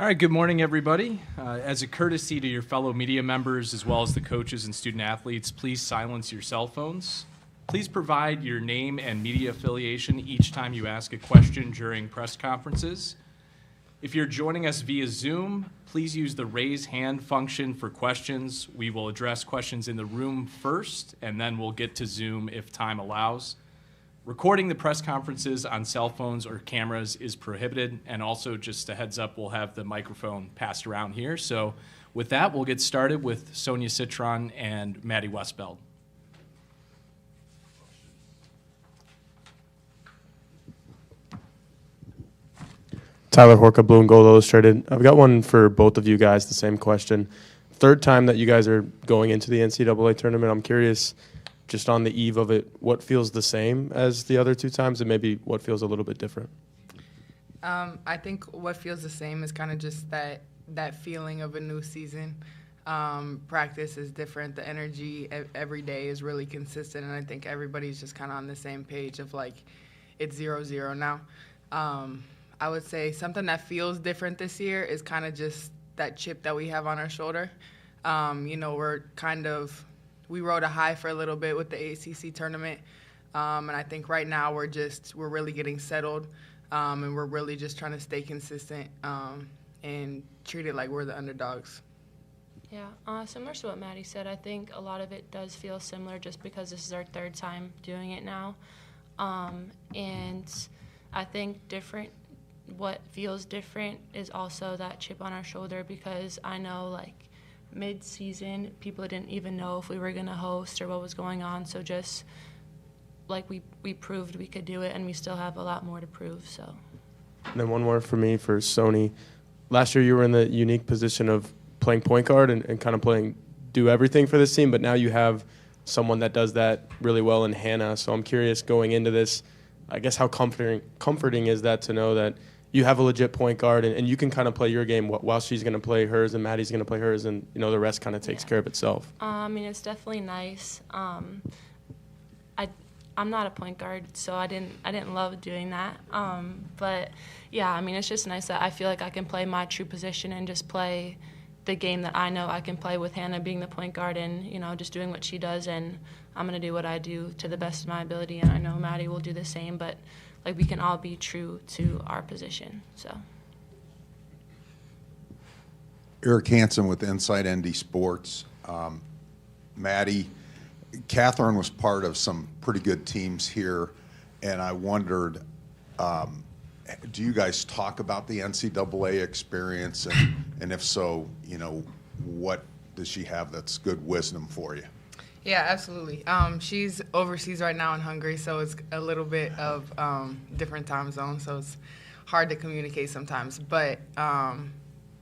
All right, good morning, everybody. As a courtesy to your fellow media members, as well as the coaches and student athletes, please silence your cell phones. Please provide your name and media affiliation each time you ask a question during press conferences. If you're joining us via Zoom, please use the raise hand function for questions. We will address questions in the room first, and then we'll get to Zoom if time allows. Recording the press conferences on cell phones or cameras is prohibited, and also just a heads up, we'll have the microphone passed around here. So with that, we'll get started with Sonia Citron and Maddie Westbeld. Tyler Horka, Blue and Gold Illustrated. I've got one for both of you guys, the same question. Third time that you guys are going into the NCAA tournament, I'm curious, just on the eve of it, what feels the same as the other two times and maybe what feels a little bit different? I think what feels the same is kind of just that feeling of a new season. Practice is different. The energy every day is really consistent, and I think everybody's just kind of on the same page of, like, it's 0-0 now. I would say something that feels different this year is kind of just that chip that we have on our shoulder. We rode a high for a little bit with the ACC tournament, and I think right now we're really getting settled, and we're really just trying to stay consistent and treat it like we're the underdogs. Yeah, similar to what Maddie said, I think a lot of it does feel similar just because this is our third time doing it now, and I think what feels different is also that chip on our shoulder, because I know, like, mid-season, people didn't even know if we were going to host or what was going on. So just, like, we proved we could do it, and we still have a lot more to prove. So. And then one more for me, for Sony. Last year you were in the unique position of playing point guard and kind of do everything for this team, but now you have someone that does that really well in Hannah. So I'm curious, going into this, I guess how comforting is that to know that you have a legit point guard and you can kind of play your game while she's going to play hers and Maddie's going to play hers, and the rest kind of takes care of itself. I mean, it's definitely nice. I'm not a point guard, so I didn't love doing that. But yeah, I mean, it's just nice that I feel like I can play my true position and just play the game that I know I can play with Hannah being the point guard and just doing what she does, and I'm going to do what I do to the best of my ability, and I know Maddie will do the same, but like, we can all be true to our position. So. Eric Hansen with Inside ND Sports. Maddie, Catherine was part of some pretty good teams here, and I wondered, do you guys talk about the NCAA experience, and if so, what does she have that's good wisdom for you? Yeah, absolutely. She's overseas right now in Hungary, so it's a little bit of different time zone, so it's hard to communicate sometimes. But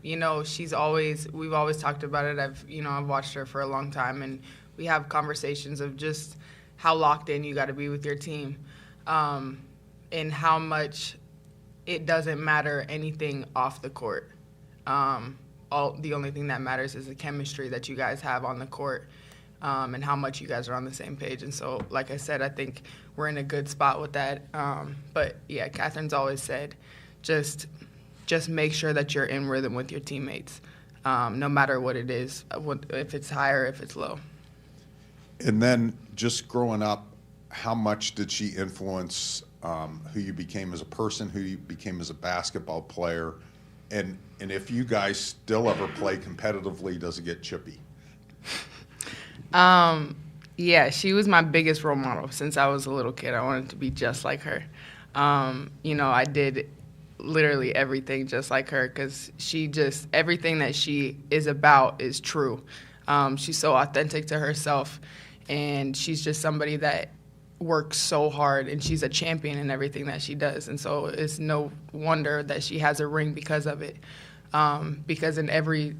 we've always talked about it. I've watched her for a long time, and we have conversations of just how locked in you got to be with your team, and how much it doesn't matter anything off the court. The only thing that matters is the chemistry that you guys have on the court. And how much you guys are on the same page. And so, like I said, I think we're in a good spot with that. But, yeah, Catherine's always said, just make sure that you're in rhythm with your teammates, no matter what it is, if it's high or if it's low. And then just growing up, how much did she influence who you became as a person, who you became as a basketball player? And if you guys still ever play competitively, does it get chippy? Yeah, she was my biggest role model since I was a little kid. I wanted to be just like her. I did literally everything just like her, because everything that she is about is true. She's so authentic to herself, and she's just somebody that works so hard, and she's a champion in everything that she does. And so it's no wonder that she has a ring because of it, because in every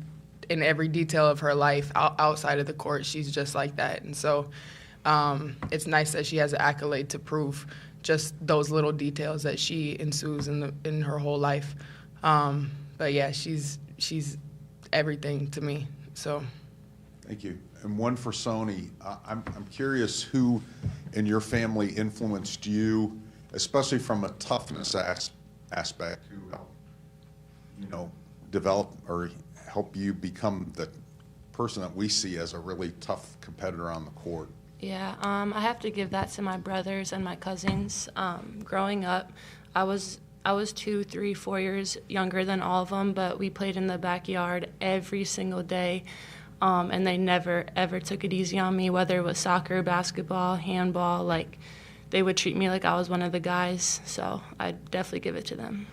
detail of her life outside of the court, she's just like that. And so it's nice that she has an accolade to prove just those little details that she ensues in her whole life. But yeah, she's everything to me. So. Thank you. And one for Sony. I'm curious who in your family influenced you, especially from a toughness aspect, who helped, develop or help you become the person that we see as a really tough competitor on the court? Yeah, I have to give that to my brothers and my cousins. Growing up, I was 2, 3, 4 years younger than all of them, but we played in the backyard every single day, and they never, ever took it easy on me, whether it was soccer, basketball, handball. Like, they would treat me like I was one of the guys, so I'd definitely give it to them.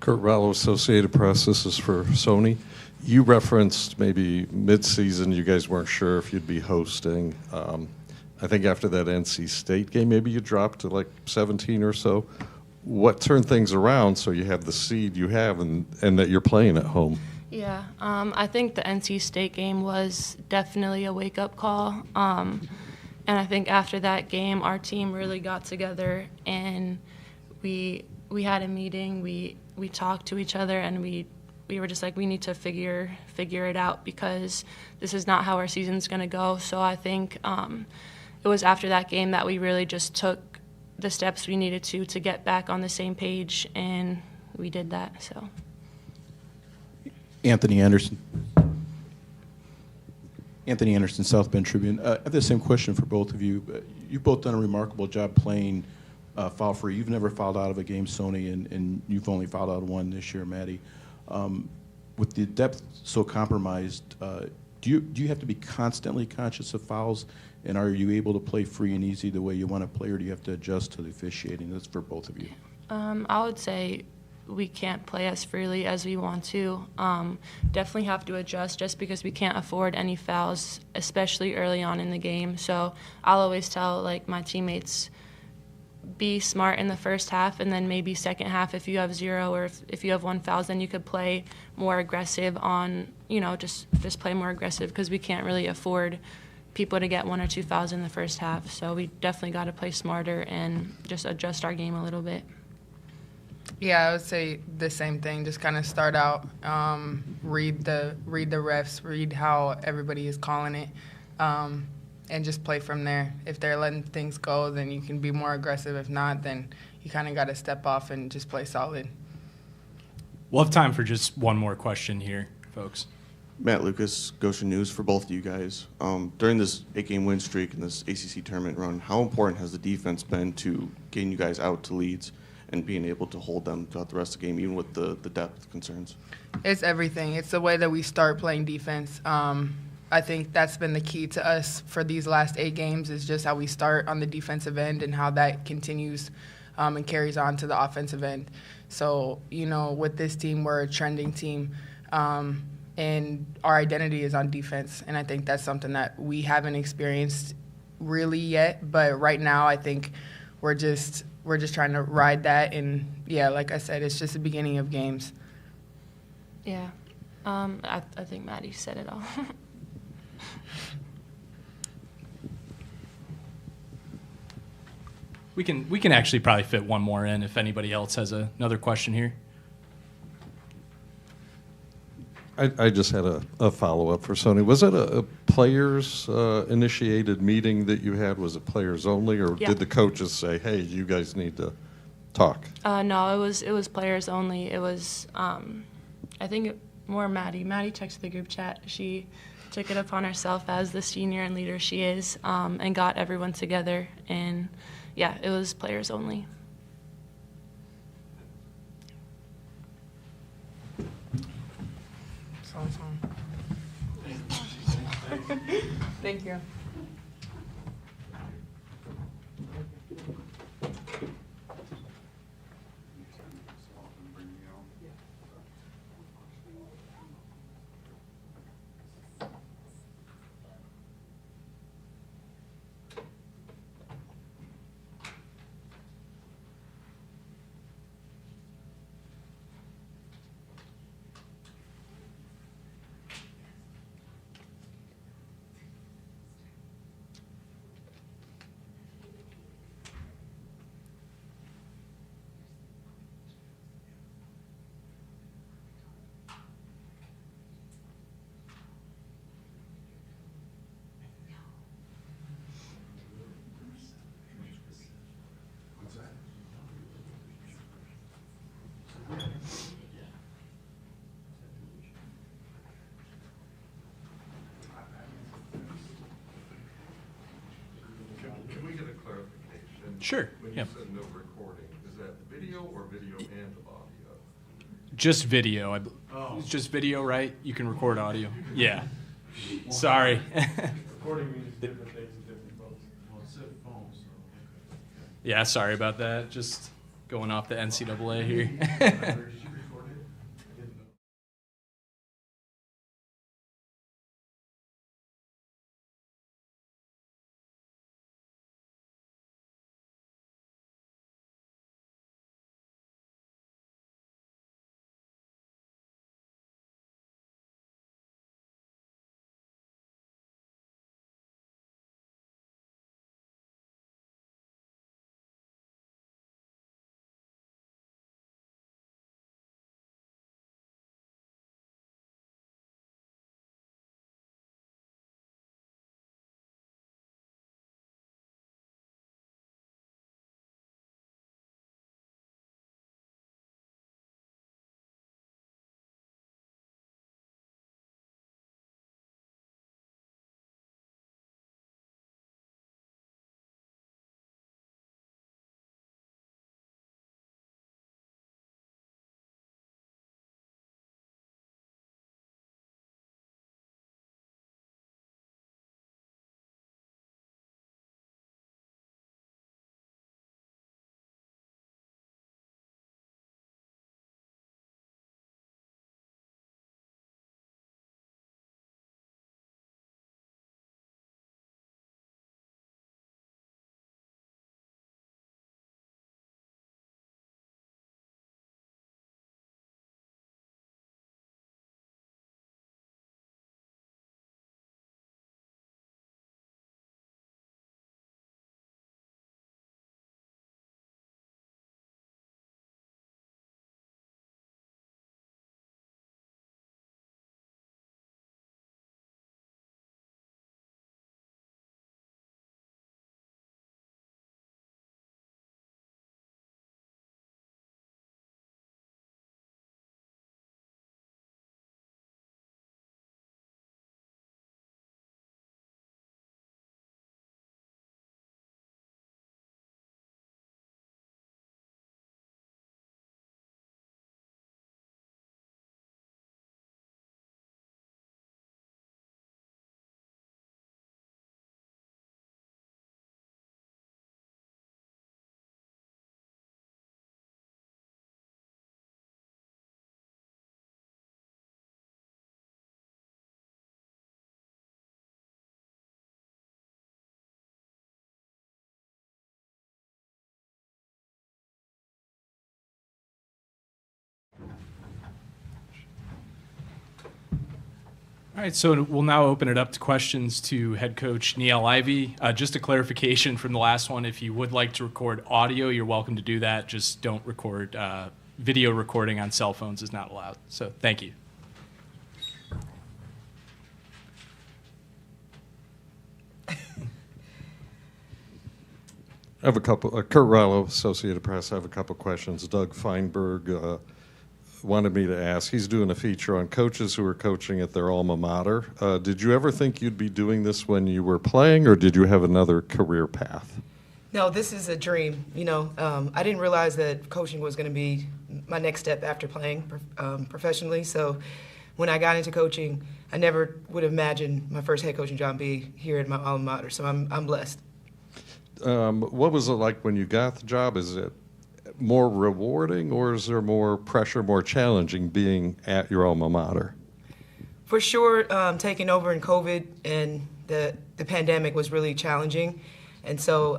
Kurt Rallo, Associated Press. This is for Sony. You referenced maybe mid-season you guys weren't sure if you'd be hosting. I think after that NC State game, maybe you dropped to like 17 or so. What turned things around so you have the seed you have and that you're playing at home? Yeah, I think the NC State game was definitely a wake-up call. And I think after that game, our team really got together and we had a meeting. We talked to each other and we were just like, we need to figure it out because this is not how our season's going to go. So I think it was after that game that we really just took the steps we needed to get back on the same page, and we did that. So. Anthony Anderson, South Bend Tribune. I have the same question for both of you. You've both done a remarkable job playing foul-free. You've never fouled out of a game, Sony, and you've only fouled out one this year, Maddie. With the depth so compromised, do you have to be constantly conscious of fouls, and are you able to play free and easy the way you want to play, or do you have to adjust to the officiating? That's for both of you. I would say we can't play as freely as we want to. Definitely have to adjust just because we can't afford any fouls, especially early on in the game. So I'll always tell like my teammates, be smart in the first half, and then maybe second half if you have 0 or if you have 1 foul, then you could play more aggressive on, just play more aggressive because we can't really afford people to get 1 or 2 fouls in the first half. So we definitely got to play smarter and just adjust our game a little bit. Yeah, I would say the same thing. Just kind of start out, read the refs, read how everybody is calling it, and just play from there. If they're letting things go, then you can be more aggressive. If not, then you kind of got to step off and just play solid. We'll have time for just one more question here, folks. Matt Lucas, Goshen News, for both of you guys. During this 8-game win streak and this ACC tournament run, how important has the defense been to getting you guys out to leads and being able to hold them throughout the rest of the game, even with the depth concerns? It's everything. It's the way that we start playing defense. I think that's been the key to us for these last 8 games is just how we start on the defensive end and how that continues and carries on to the offensive end. So, with this team, we're a trending team, and our identity is on defense. And I think that's something that we haven't experienced really yet. But right now, I think we're just trying to ride that. And, yeah, like I said, it's just the beginning of games. Yeah. I think Maddie said it all. We can actually probably fit one more in if anybody else has another question here. I just had a follow-up for Sony. Was it a players-initiated meeting that you had? Was it players only, or Yeah. did the coaches say, hey, you guys need to talk? No, it was players only. It was, I think, more Maddie. Maddie texted the group chat. She took it upon herself as the senior and leader she is, and got everyone together. And, yeah, it was players only. Thank you. Sure. When you Yeah. said no recording, is that video or video and audio? Just video. It's just video, right? You can record audio. Yeah. Sorry. Recording means different things to different folks. Well, it said phone, so. Yeah, sorry about that. Just going off the NCAA here. Did you record it? I didn't know. All right, so we'll now open it up to questions to head coach Niele Ivey. Just a clarification from the last one, if you would like to record audio, you're welcome to do that. Just don't record, video recording on cell phones is not allowed. So thank you. I have a couple. Kurt Rallo, Associated Press. I have a couple questions. Doug Feinberg wanted me to ask. He's doing a feature on coaches who are coaching at their alma mater. Did you ever think you'd be doing this when you were playing, or did you have another career path? No, this is a dream. You know, I didn't realize that coaching was going to be my next step after playing professionally. So when I got into coaching, I never would have imagined my first head coaching job be here at my alma mater. So I'm blessed. What was it like when you got the job? Is it more rewarding, or is there more pressure, more challenging being at your alma mater? For sure, taking over in COVID and the pandemic was really challenging. And so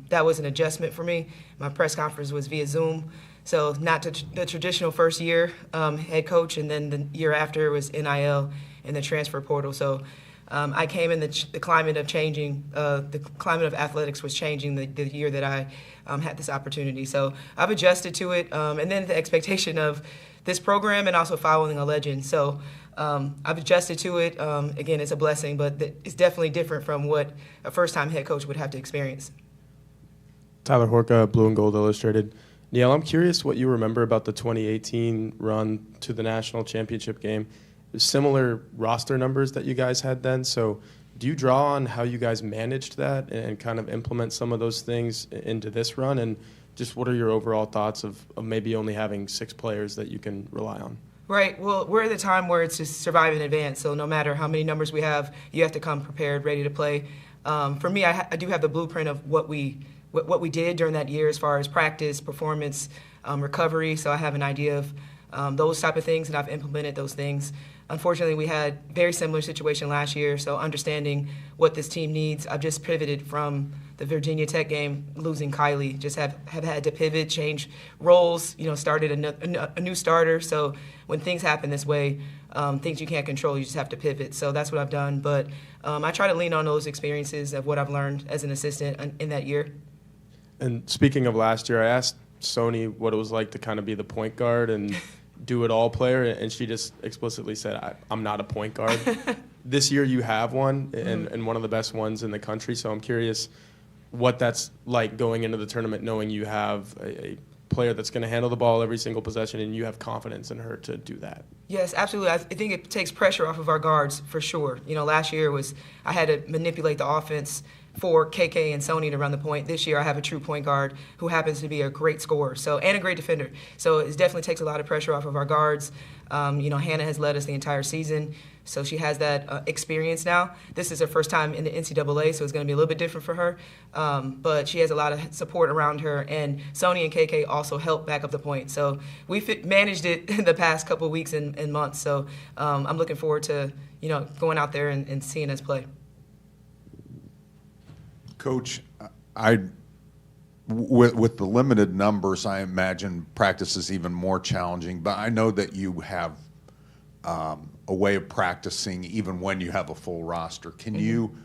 that was an adjustment for me. My press conference was via Zoom. So not the traditional first year head coach, and then the year after was NIL and the transfer portal. So I came in the climate of changing, the climate of athletics was changing the year that I had this opportunity. So I've adjusted to it, and then the expectation of this program and also following a legend. So I've adjusted to it. Again, it's a blessing, but it's definitely different from what a first-time head coach would have to experience. Tyler Horka, Blue and Gold Illustrated. Niele, I'm curious what you remember about the 2018 run to the national championship game. Similar roster numbers that you guys had then, so Do you draw on how you guys managed that and kind of implement some of those things into this run? And just what are your overall thoughts of maybe only having 6 players that you can rely on? Right. Well, we're at the time where it's just survive in advance. So no matter how many numbers we have, you have to come prepared, ready to play. For me, I do have the blueprint of what we did during that year as far as practice, performance, recovery. So I have an idea of those type of things, and I've implemented those things. Unfortunately, we had very similar situation last year. So understanding what this team needs, I've just pivoted from the Virginia Tech game, losing Kylie. Just have had to pivot, change roles. Started a new starter. So when things happen this way, things you can't control, you just have to pivot. So that's what I've done. But I try to lean on those experiences of what I've learned as an assistant in that year. And speaking of last year, I asked Sony what it was like to kind of be the point guard and do-it-all player, and she just explicitly said, I'm not a point guard. This year you have one, and one of the best ones in the country, so I'm curious what that's like going into the tournament knowing you have a player that's going to handle the ball every single possession and you have confidence in her to do that. Yes, absolutely. I think it takes pressure off of our guards for sure. Last year I had to manipulate the offense for KK and Sony to run the point. This year I have a true point guard who happens to be a great scorer and a great defender. So it definitely takes a lot of pressure off of our guards. Hannah has led us the entire season, so she has that experience now. This is her first time in the NCAA, so it's going to be a little bit different for her. But she has a lot of support around her, and Sony and KK also help back up the point. So we've managed it in the past couple of weeks and months. So I'm looking forward to going out there and seeing us play. Coach, with the limited numbers, I imagine practice is even more challenging, but I know that you have a way of practicing even when you have a full roster. Can you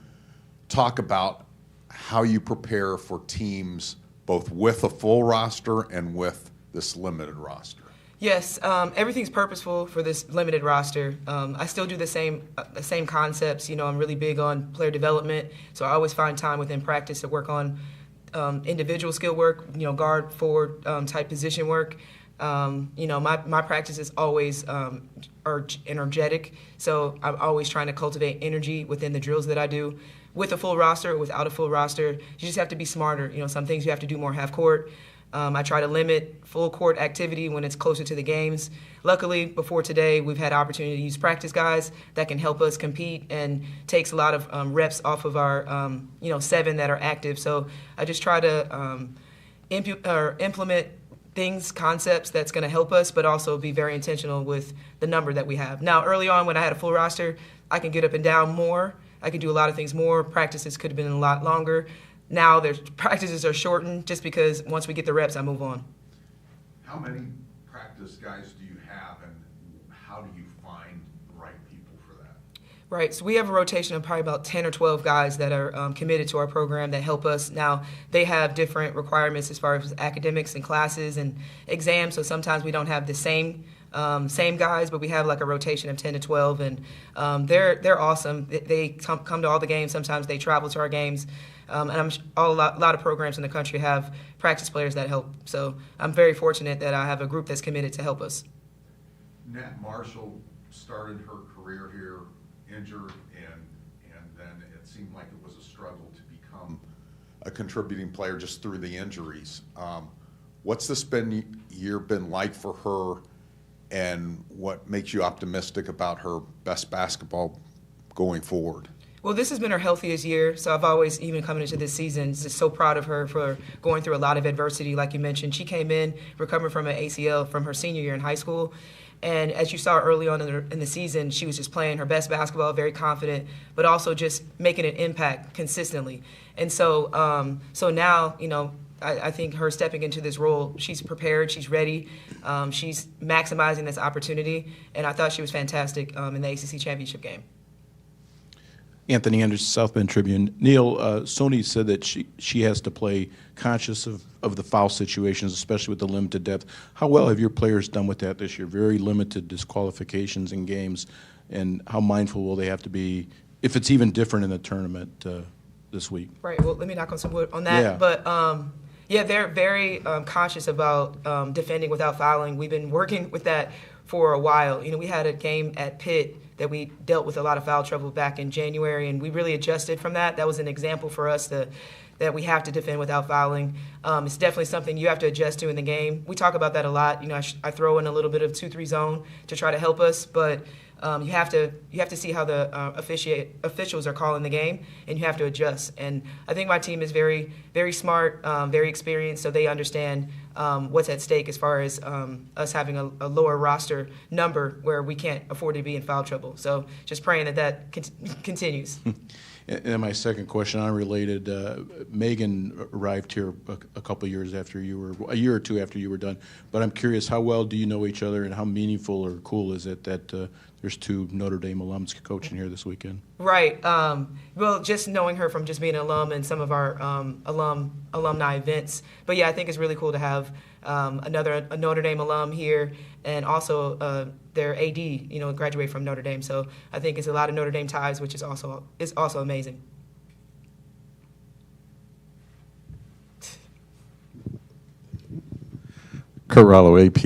talk about how you prepare for teams both with a full roster and with this limited roster? Yes, everything's purposeful for this limited roster. I still do the same concepts. I'm really big on player development, so I always find time within practice to work on individual skill work, guard, forward type position work. My practice is always energetic, so I'm always trying to cultivate energy within the drills that I do. With a full roster or without a full roster, you just have to be smarter. Some things you have to do more half court. I try to limit full court activity when it's closer to the games. Luckily, before today, we've had opportunity to use practice guys that can help us compete and takes a lot of reps off of our 7 that are active. So I just try to implement concepts that's going to help us, but also be very intentional with the number that we have. Now, early on when I had a full roster, I can get up and down more. I can do a lot of things more. Practices could have been a lot longer. Now their practices are shortened just because once we get the reps, I move on. How many practice guys do you have, and how do you find the right people for that? Right, so we have a rotation of probably about 10 or 12 guys that are committed to our program that help us. Now, they have different requirements as far as academics and classes and exams, so sometimes we don't have the same guys, but we have like a rotation of 10 to 12, and they're awesome. They come to all the games. Sometimes they travel to our games. And a lot of programs in the country have practice players that help. So I'm very fortunate that I have a group that's committed to help us. Nat Marshall started her career here injured, and then it seemed like it was a struggle to become a contributing player just through the injuries. What's this year been like for her, and what makes you optimistic about her best basketball going forward? Well, this has been her healthiest year, so I've always, even coming into this season, just so proud of her for going through a lot of adversity, like you mentioned. She came in recovering from an ACL from her senior year in high school, and as you saw early on in the season, she was just playing her best basketball, very confident, but also just making an impact consistently. And so now, I think her stepping into this role, she's prepared, she's ready, she's maximizing this opportunity, and I thought she was fantastic in the ACC championship game. Anthony Anderson, South Bend Tribune. Neil, Sony said that she has to play conscious of the foul situations, especially with the limited depth. How well have your players done with that this year? Very limited disqualifications in games, and how mindful will they have to be, if it's even different in the tournament this week? Right, well, let me knock on some wood on that. Yeah. But, they're very conscious about defending without fouling. We've been working with that for a while. You know, we had a game at Pitt that we dealt with a lot of foul trouble back in January, and we really adjusted from that. That was an example for us that we have to defend without fouling. It's definitely something you have to adjust to in the game. We talk about that a lot. You know, I throw in a little bit of 2-3 zone to try to help us, but you have to see how the officials are calling the game, and you have to adjust. And I think my team is very, very smart, very experienced, so they understand what's at stake as far as us having a lower roster number where we can't afford to be in foul trouble. So just praying that continues. And my second question, unrelated, Megan arrived here a couple years after you were, a year or two after you were done. But I'm curious, how well do you know each other, and how meaningful or cool is it that there's 2 Notre Dame alums coaching here this weekend? Right. Well, just knowing her from just being an alum and some of our alumni events. But yeah, I think it's really cool to have a Notre Dame alum here, and also their AD, you know, graduate from Notre Dame. So I think it's a lot of Notre Dame ties, which is also amazing. Kurt Rollo, AP.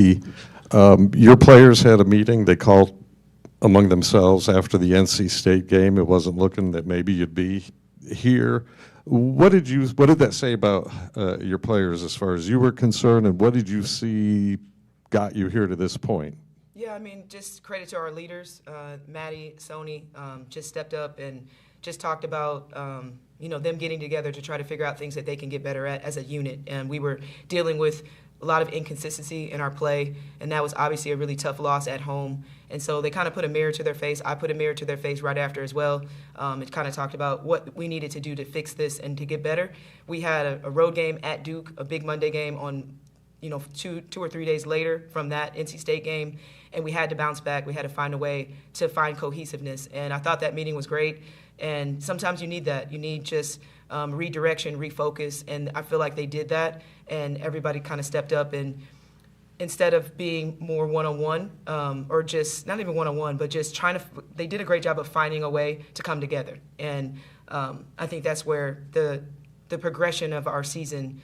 Your players had a meeting. They called among themselves after the NC State game. It wasn't looking that maybe you'd be here. What did that say about your players as far as you were concerned, and what did you see got you here to this point? Yeah, I mean, just credit to our leaders. Maddie, Sony, just stepped up and just talked about you know, them getting together to try to figure out things that they can get better at as a unit. And we were dealing with a lot of inconsistency in our play, and that was obviously a really tough loss at home. And so they kind of put a mirror to their face. I put a mirror to their face right after as well. It kind of talked about what we needed to do to fix this and to get better. We had a road game at Duke, a big Monday game on, you know, two or 3 days later from that NC State game, and we had to bounce back. We had to find a way to find cohesiveness, and I thought that meeting was great. And sometimes you need that. You need just redirection, refocus, and I feel like they did that, and everybody kind of stepped up, and instead of being more one-on-one, or just not even one-on-one, but just they did a great job of finding a way to come together. And I think that's where the progression of our season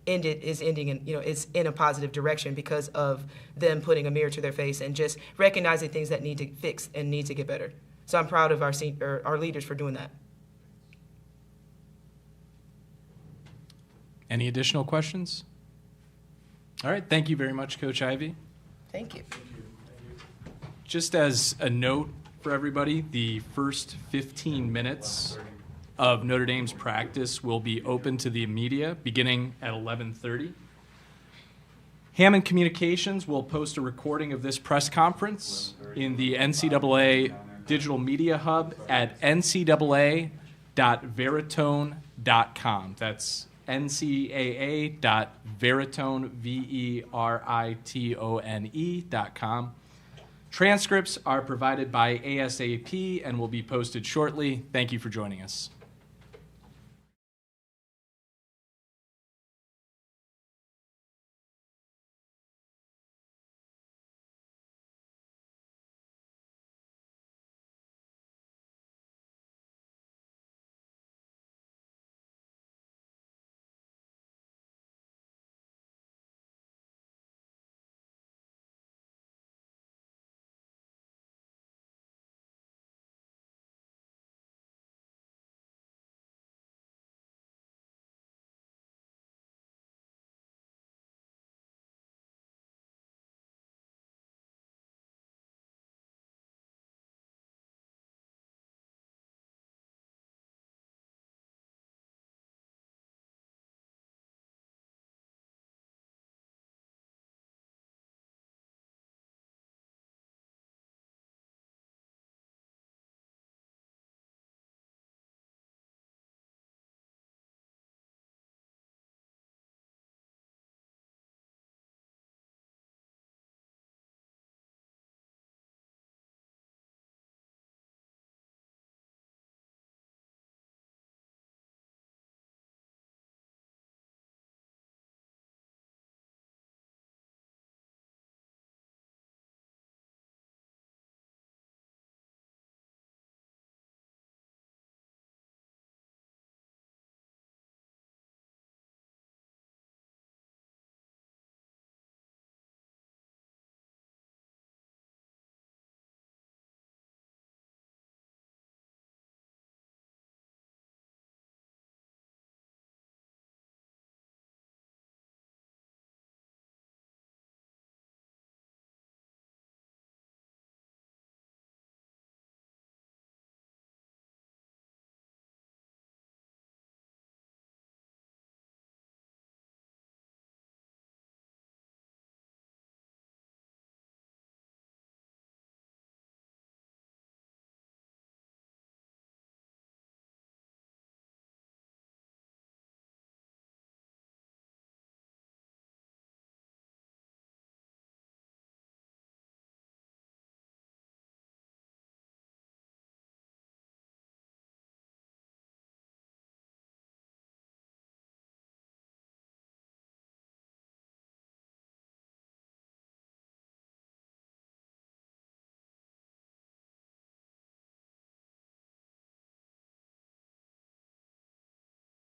is ending, and, you know, it's in a positive direction because of them putting a mirror to their face and just recognizing things that need to fix and need to get better. So I'm proud of our leaders for doing that. Any additional questions? All right, thank you very much, Coach Ivey. Thank you. Just as a note for everybody, the first 15 minutes of Notre Dame's practice will be open to the media beginning at 11:30. Hammond Communications will post a recording of this press conference in the NCAA Digital Media Hub at ncaa.veritone.com. That's ncaa.veritone.com. Transcripts are provided by ASAP and will be posted shortly. Thank you for joining us.